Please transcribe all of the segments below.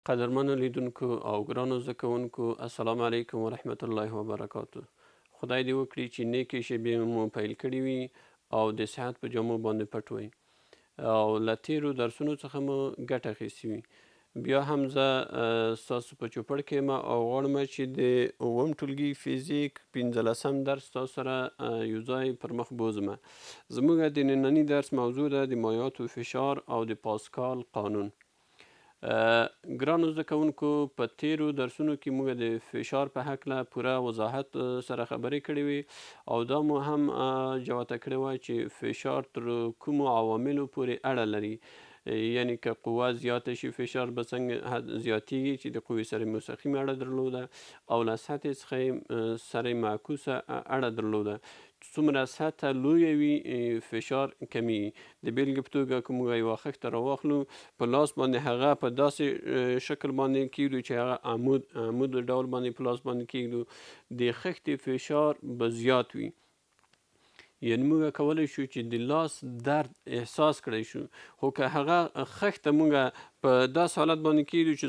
قدرمنو لیدونکو او ګرانو زده کوونکو السلام علیکم ورحمت الله وبرکاتو. خدای دې وکړي چې نیکې شیبې مو پیل کړي وي او د صحت په جامو باندې پټ وي او له تیرو درسونو څخه مو ګټه اخیستې وي. بیا هم زه ستاسو په چوپړ کې یم او غواړم چې د اووم ټولګي فیزیک 15 درس ستاسو سره یو ځای پر مخ بوځم. زموږ د ننني درس موضوع ده د مایعاتو فشار او د پاسکال قانون. ګرانو زده کوونکو په تیرو درسونو کې موږ د فشار په هکله پوره وضاحت سره خبرې کړې وي او دا مو هم جوته کړې وه چې فشار تر کومو عواملو پورې اړه لري، یعنی که قوه زیاته شي فشار به څنګه زیاتیږي چې د قوې سره مستقیمه اړه درلوده او له سطحې څخه سره معکوسه اړه درلوده. څومره سطحه لویه وي فشار کمیږي. د بیلګې په توګه که موږ یوه خښته راواخلو په لاس باندې هغه په داسې شکل باندې کیږدو چې هغه عمود ډول باندې په لاس باندې کیږدو، د خښتې فشار به زیات وي. یعنې موږ کولی شو چې د لاس درد احساس کړی شو، خو که هغه خښته موږ په داسې حالت باندې کیږدو چې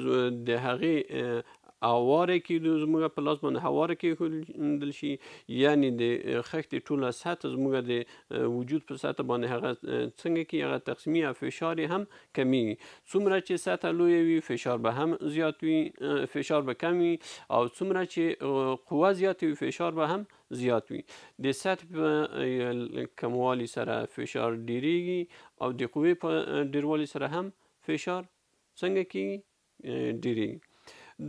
د هغې هواره کیږدو، زموږ په لاس باندې هواره کیښودل شي، یعنې د خښتې ټوله سطح زموږ د وجود په سطح باندې هغه څنګه کیږي، هغه تقسیمي او فشار یې هم کمیږي. څومره چې سطح لویه وي فشار به هم زیات وي، فشار به کم وي، او څومره چې قوه زیاته وي فشار به هم زیات وي. د سطح په کموالي سره فشار ډیریږي او د قوې په ډیروالي سره هم فشار څنګه کیږي، ډیریږي.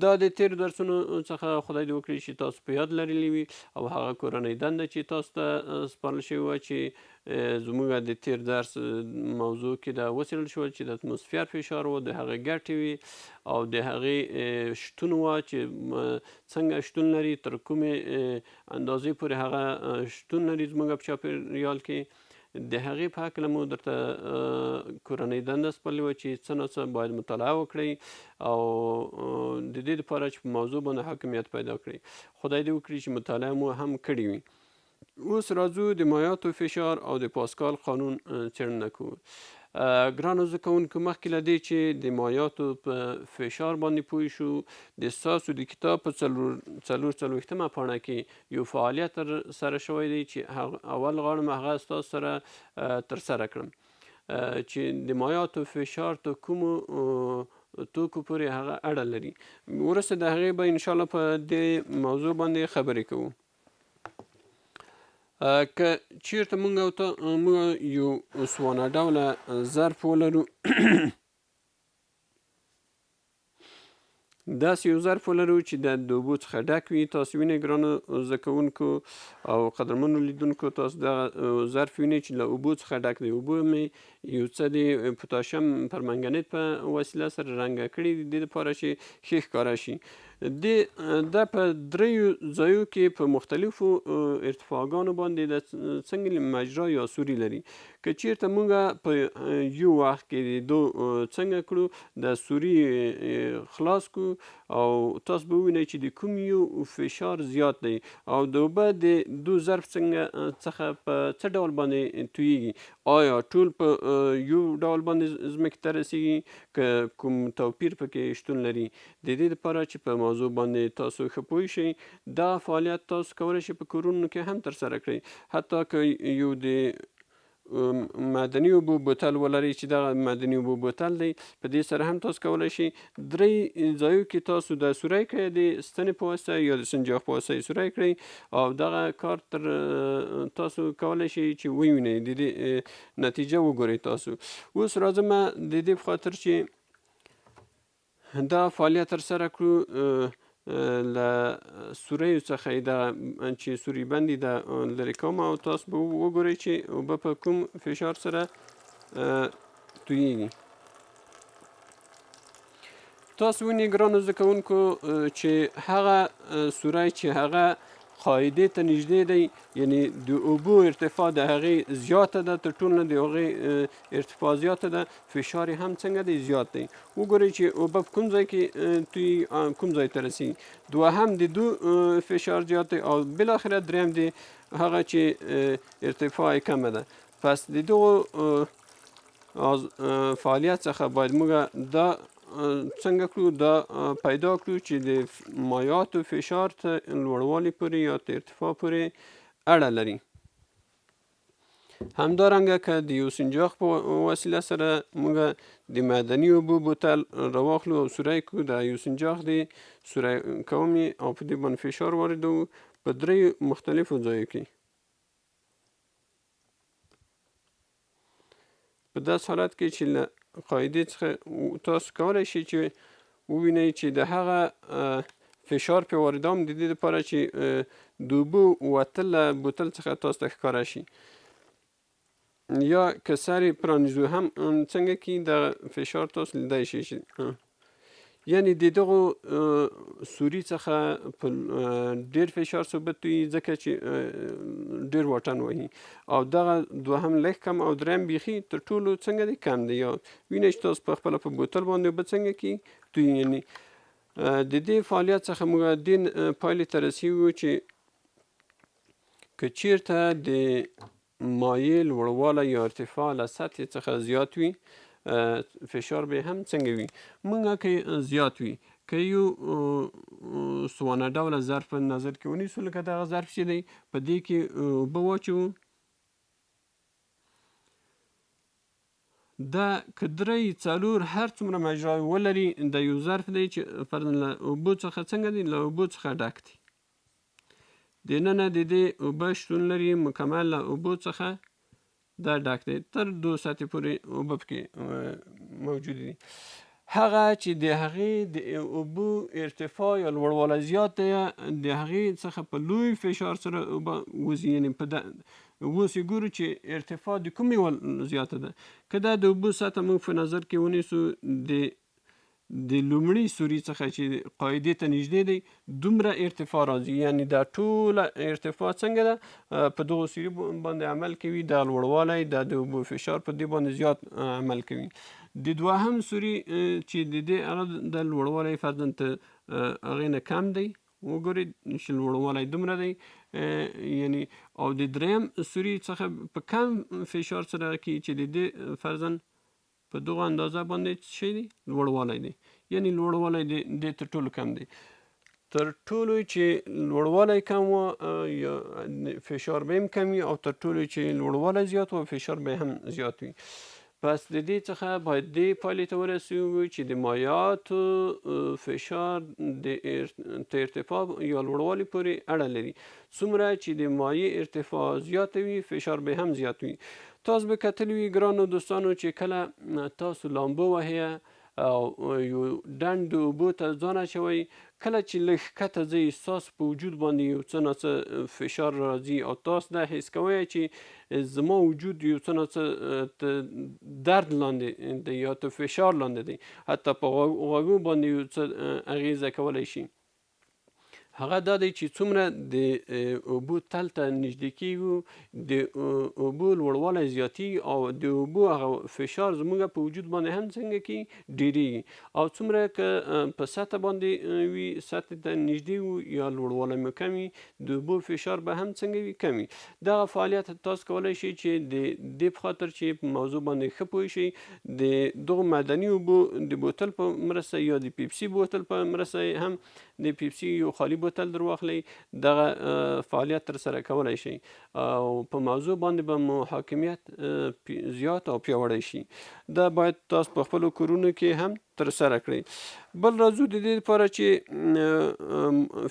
دا د تیرو درسونو څخه خدای دې وکړي چې تاسو په یاد لرلي وي او هغه کورنۍ دنده چې تاسو ته سپارل شوې وه چې زموږ د تیر درس موضوع کې دا وڅېړل شول چې د اتموسفیر فشار و، د هغه ګټې وي او د هغې شتون وه چې څنګه شتون لري، تر کومې اندازې پورې هغه شتون لري زموږ په چاپېریال کې. د هغې په هکله مو درته کورنۍ دنده سپارلې وه چې څه نه څه باید مطالعه وکړئ او د دې لپاره چې په موضوع باندې حاکمیت پیدا کړئ. خدای دې وکړي چې مطالعه مو هم کړې وي. اوس راځو د مایعاتو فشار او د پاسکال قانون څېړنه کوو. ګرانو زده کوونکو مخکې له دې چې د مایعاتو په فشار باندې پوه شو، د ستاسو د کتاب په 44 پاڼه کې یو فعالیت ترسره شوی دی چې اول غواړم هغه ستاسو سره ترسره کړم چې د مایعاتو فشار ته کومو توکو پورې هغه اړه لري. وروسته د هغې به انشاءالله په دې موضوع باندې خبرې کوو. که چیرته موږ یو اسوانه ډوله ظرف ولرو داسې یو ظرف ولرو چې د اوبو څخه ډک وي. تاسو وینئ ګرانو زده کوونکو او قدرمنو لیدونکو، تاسو دغه ظرف وینئ چې له اوبو څخه ډک دی. اوبو مې یو څه د پوتاشیم پرمنګنیت په وسیله سره رنګه کړي دي، د دې لپاره چې ښه ښکاره شي. دا په دریو ځایو کې په مختلفو ارتفاعګانو باندې د څنګه مجرا یا سوري لري. که چیرته موږ په یو وخت کې دو څنګه کړو، د سوري خلاص کړو او تاسو به ووینئ چې د کوم یو فشار زیات دی او د اوبه د دو ظرف څخه په څه ډول باندې تویږي. آیا ټول په یو ډول باندې ځمکې ته رسیږي، که کوم توپیر پکې شتون لري؟ د دې لپاره چې په موضوع باندې تاسو ښه پوه شئ، دا فعالیت تاسو کولی شئ په کورونو کې هم ترسره کړئ. حتی که یو د معدني اوبو بوتل ولرئ چې دغه معدني اوبو بوتل دی، په دې سره هم تاسو کولی شئ درې ځایو کې تاسو د سوری کړئ، د ستنې په واسطه یا د سنجاق په واسطه سوری کړئ او دغه کار تر تاسو کولی شئ چې ووینئ، د دې نتیجه وګورئ. تاسو اوس راځم د دې په خاطر چې دا فعالیت ترسره کړو، له سوریو څخه یې دغه چې سوري بندي ده لرې کوم او تاسو به وګورئ چې اوبه په کوم فشار سره تویږي. تاسو وینئ ګرانو زده کوونکو چې هغه سوری چې هغه قاعدې ته نږدې دی، یعنې د اوبو ارتفاع د هغې زیاته ده، تر ټولو نه د هغې ارتفاع زیاته ده، فشار یې هم څنګه دی زیات دی. وګورئ چې اوبه په کوم ځای کې تویږي، کوم ځای ته رسیږي. دوهم د دو فشار زیات دی او بالاخره دریم دی هغه چې ارتفاع یې کمه ده. پس د دغو فعالیت څخه باید موږ دا څنګه کړو دا پیدا کړو چې د مایعاتو فشار ته لوړوالي پورې یا ته ارتفاع پورې اړه لري. همدارنګه که د یو سنجاق په وسیله سره موږ د معدني اوبو بوتل راواخلو او سوری کړو، د یو سنجاق د سوری کوم او په دې باندې فشار واردوو په 3 مختلفو ځایو کې. په داسې حالت کې چې له قاعدې څخه تاسو کولی شئ چې ووینئ چې د هغه فشار پې واردوم د دې لپاره چې د اوبو وتل له بوتل څخه تاسو ته ښکاره شي، یا که سر یې پرانیزو هم څنګه کې د فشار تاسو لیدای شئ چې یعنې د دغو سوري څخه په ډېر فشار ثابت وي ځکه چې ډېر واټن وهي، او دغه دوهم لږ کم او دریم بیخي تر ټولو څنګه دی کم دی. یا وینئ چې تاسو په خپله په بوتل باندې اوبه څنګه کې توی، یعنې د دې فعالیت څخه موږ دې پایلې ته رسیږو چې که چیرته د مایع لوړوالی یا ارتفاع له سطحې څخه زیات وي فشار به هم څنګه وي. موږ که زیات وي که یو سوانه ډوله ظرف په نظر کې ونیسو، لکه دغه ظرف چې دی په دې کې اوبه واچوو، دا که 3-4 هر څومره مجراوې ولري د یو ظرف دی چې فرضاً له اوبو څخه څنګه دی له اوبو څخه ډک دی، دننه د دې اوبه شتون لري مکمل له اوبو څخه دا ډک دی، تر 2 سطحې پورې اوبه پکې موجود دي. هغه چې د هغې د اوبو ارتفاع یا لوړوالی زیات دی د هغې څخه په لوی فشار سره اوبه وځي، یعنې په اوس یې ګورو چې ارتفاع د کومې زیاته ده. که دا د اوبو سطحه موږ په نظر کې ونیسو د لومړي سوري څخه چې قاعدې ته نږدې دی دومره ارتفاع راځي، یعنې دا ټوله ارتفاع څنګه ده په دغو سوري باندې عمل کوي، دا لوړوالی دا د اوبو فشار په دې باندې زیات عمل کوي. د دوهم سوري چې د دې هغه د لوړوالی فرضاً ته هغې نه کم دی، وګورئ چې لوړوالی دومره دی، یعنې او د دریم سوري څخه په کم فشار سره کې چې د دې فرضاً په دغه اندازه باندې څه شی دی لوړوالی دی، یعنې لوړوالی د تر ټولو کم دی. تر ټولو چې لوړوالی کم و یا فشار به هم کم وي، او تر ټولو چې لوړوالی زیات و فشار به هم زیات وي. پس د دې څخه باید دې پایلې ته ورسیږو چې د مایعاتو فشار د ارتفاع یا لوړوالي پورې اړه لري. څومره چې د مایع ارتفاع زیاته وي فشار به هم زیات وي. تاسو به کتلی وي ګرانو دوستانو چې کله تاسو لامبو وهئ او یو ډنډ د اوبو ته ځان اچوئ، کله چې لږ ښکته ځئ ستاسو په وجود باندې یو څه ناڅه فشار راځي او تاسو دا حس کوئ چې زما وجود یو څه ناڅه درد لاندې دی یا ته فشار لاندې دی، حتی په غوږو باندې یو څه اغیزه کولی شي. هغه دا دی چې څومره د اوبو تل ته نږدې کیږو د اوبو لوړوالی زیاتیږي او د اوبو هغه فشار زموږ په وجود باندې هم څنګه کیږي ډیریږي، او څومره که په سطح باندې وي سطح ته نږدې وو یا لوړوالی مو کم وي د اوبو فشار به هم څنګه وي کم وي. دغه فعالیت تاسو کولی شئ چې د دې په خاطر چې په موضوع باندې ښه پوه شئ د دغو معدني اوبو د بوتل په مرسته یا د پیپسي بوتل په مرسته هم د پیپسي یو خالي بوتل در واخلئ دغه فعالیت تر سره کولی شئ او په موضوع باندې به مو حاکمیت زیات او پیاوړی شي. دا باید تاسو په خپلو کورونو کې هم تر سره کړئ. بل راځو د دې لپاره چې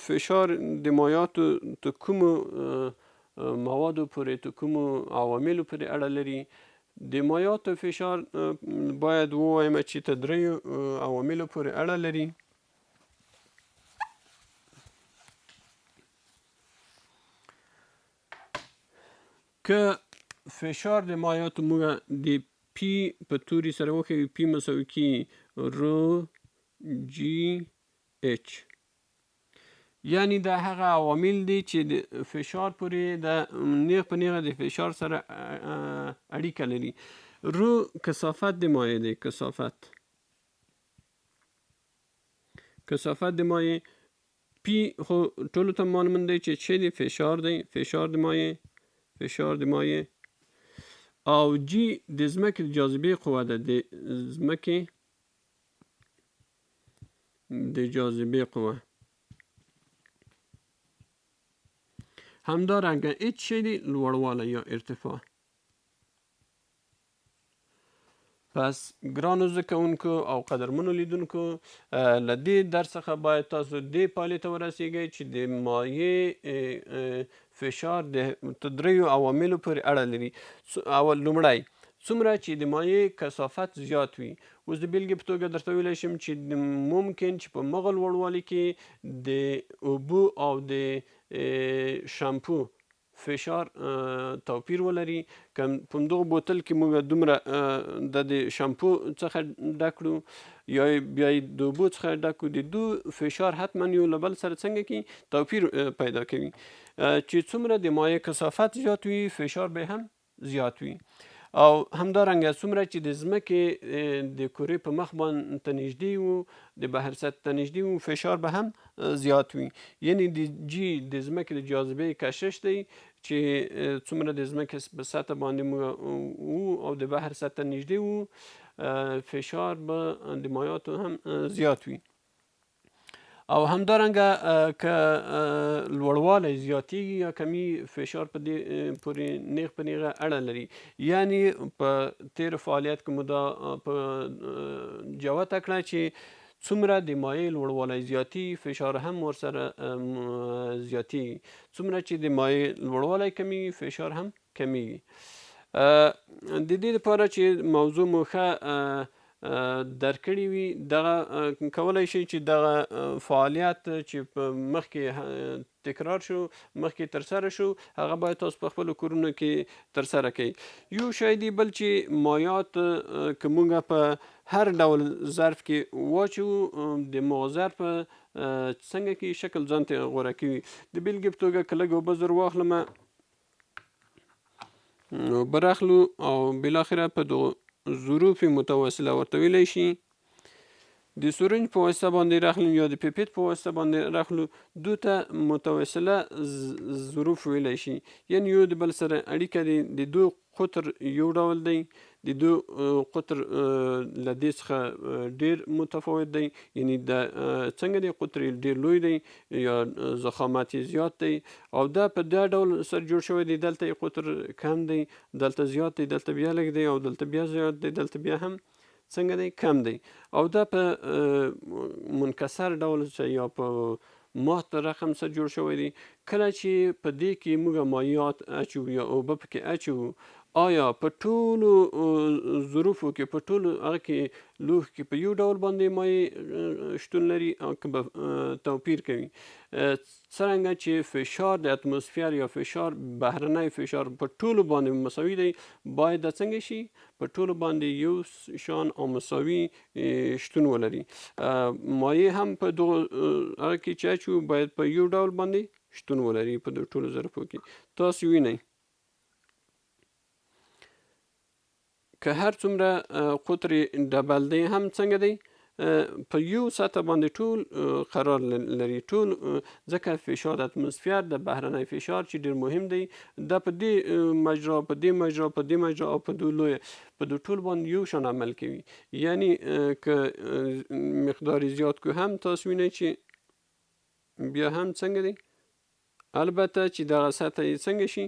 فشار د مایعاتو د کومو موادو پورې د کومو عواملو پورې اړه لري. د مایعاتو فشار باید ووایم چې تر 3 عواملو پورې اړه لري. که فشار د مایعاتو موږ د پی په توري سره وښیو، پی مساوي کیږي رو جی ایچ، یعنی دا هغه عوامل دي چې د فشار پورې د نیغ په نیغه د فشار سره اړیکه لري. رو کثافت د مایع دی، کثافت د مایع. پی خو ټولو ته معلوم دی چې څه دی فشار دی، فشار د مایع، او جی د ځمکې د جاذبې قوه ده، د ځمکې د جاذبې قوه. همدارنګه اچ شی دی لوړوالی یا ارتفاع. پس ګرانو زده کوونکو او قدرمنو لیدونکو، له دې درس څخه باید تاسو دې پایلې ته ورسیږئ چې د مایع فشار د دریو عواملو پورې اړه لري. لومړی څومره چې د مایع کثافت زیات وي. اوس د بیلګې په توګه درته ویلی شم چې ممکن چې په مغه لوړوالي کې د اوبو او د شامپو فشار توپیر ولري. که په همدغه بوتل کې موږ دومره د شامپو څخه ډک کړو یا بیا یې د اوبو څخه ډک کړو، د دو فشار حتما یو له بل سره څنګه کوي توپیر پیدا کوي. چې څومره د مایع کثافت زیات وي فشار به هم زیات وي. او همدارنګه څومره چې د ځمکې د کرې په مخ باندې ته نږدې وو، د بحر سطح ته نږدې وو، فشار به هم زیات وي. یعنی د د ځمکې د جاذبې کشش دی چې څومره د ځمکې په سطح باندې وو او د بحر سطح ته نږدې وو، فشار به د مایعاتو هم زیات وي. او همدارنګه که لوړوالی زیاتیږي یا کمی، فشار په دې پورې نیغ په نیغه اړه لري. یعنی په تیر فعالیت کې مو دا په جوته کړه چې څومره د مایع لوړوالی زیاتی فشار هم ورسره زیاتیږي. څومره چې د مایع لوړوالی کمیږي فشار هم کمیږي. د دې لپاره چې موضوع مو ښه درک کړي وي، دغه کولی شئ چې دغه فعالیت چې په مخکې تکرار شو، مخکې ترسره شو، هغه باید تاسو په خپلو کورونو کې ترسره کړئ. یو شی دی بل چې مایعات که موږ په هر ډول ظرف کې واچوو، د مغه ظرف څنګه کې شکل ځان ته غوره کوي. د بیلګې په توګه که لږ اوبه زر واخلمه، اوبه راخلو او بالاخره په دغو ظروف متواصله ورته ویلی شي، د سورنج په واسطه باندې راخلو یا د پیپیت په واسطه باندې راخلو، دو ته متواصله ظروف ویلی شي. یعنی یو د بل سره اړیکه دی، د دو قطر یو ډول دی، د دو قطر له دې څخه ډیر متفاوت دی. یعنی د څنګه دی قطر ډیر لوی دی یا ضخامت زیات دی، او دا په دا ډول سره جوړ شوی دی. دلته قطر کم دی، دلته زیات دی، دلته بیا لږ دی، او دلته بیا زیات دی، دلته بیا هم څنګه دی کم دی. او دا په منکسر ډول یا په مات رقم سره جوړ شوی دی. کله چې په دې کې موږ مایعات اچوو یا اوبه پکې اچوو، آیا په ټولو ظروفو کې، په ټولو هغه کې لوښ کې په یو ډول باندې مایع شتون لري او که به توپیر کوي. څرنګه چې فشار د اتموسفیر یا فشار بهرنی فشار په ټولو باندې مساوي دی، باید دا څنګه شي په ټولو باندې یو شان او مساوي شتون ولري. مایع هم په دغه هغه کې چې اچوو باید په یو ډول باندې شتون ولري په دغه ټولو ظرفو کې. تاسو وینئ که هر څومره قطر ډبل دی هم څنګه دی په یو سطح باندې ټول قرار لري. ټول ځکه فشار د اتموسفیر د بهرنی فشار چې ډیر مهم دی، دا په دې مجرا، په دې مجرا، په دې مجرا او په دې لوی، په دې ټول باندې یو شان عمل کوي. یعنی که مقدار زیات کو هم تاسو وینئ چې بیا هم څنګه دی. البته چې دغه سطح یې څنګه شي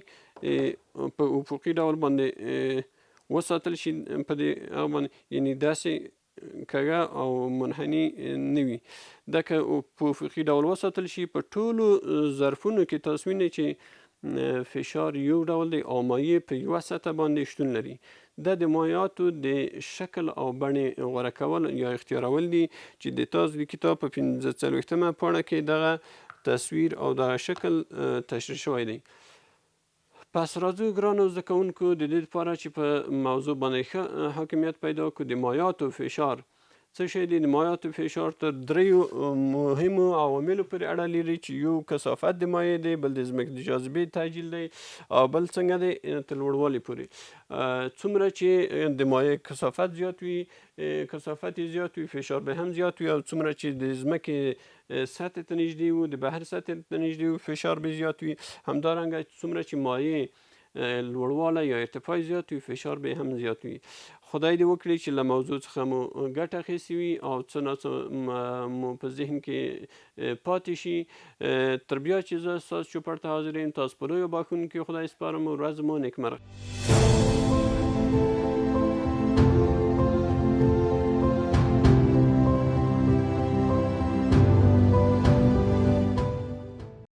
په افقي ډول باندې وساتل شي په دې هغه باندې، یعنی داسې کږه او منحني نه وي. دا که په افقي ډول وساتل شي، په ټولو ظرفونو کې تاسو وینئ چې فشار یو ډول دی او مایع په یوه سطح باندې شتون لري. دا د مایعاتو د شکل او بڼې غوره کول یا اختیارول دي چې د تاسو د کتاب په 45مه پاڼه کې دغه تصویر او دغه شکل تشریح شوی دی. پس راځو ګرانو زده کوونکو، د دې لپاره چې په موضوع باندې ښه حاکمیت پیدا کړو، د مایعاتو فشار څه شی دی. د مایعاتو فشار تر دریو مهمو عواملو پورې اړه لري چې یو کثافت د مایع دی، بل د ځمکې د جاذبې تعجیل دی، او بل څنګه دی تر لوړوالي پورې. څومره چې د مایع کثافت زیات وي، کثافت یې زیات وي، فشار به هم زیات وي. او څومره چې د ځمکې سطح ته نږدې وو، د بحر سطح ته نږدې وو، فشار به زیات وي. همدارنګه څومره چې مایع لوړوالی یا ارتفاع زیات وي، فشار به هم زیات وي. خدای دې وکړي چې له موضوع څخه مو ګټه اخیستې وي او څه ناڅه مو په ذهن کې پاتې شي. تر بیا چې زه ستاسو چوپړ ته حاضر یم، تاسو په لویو بښونکي خدای سپارم. ورځ مو نیکمرغه.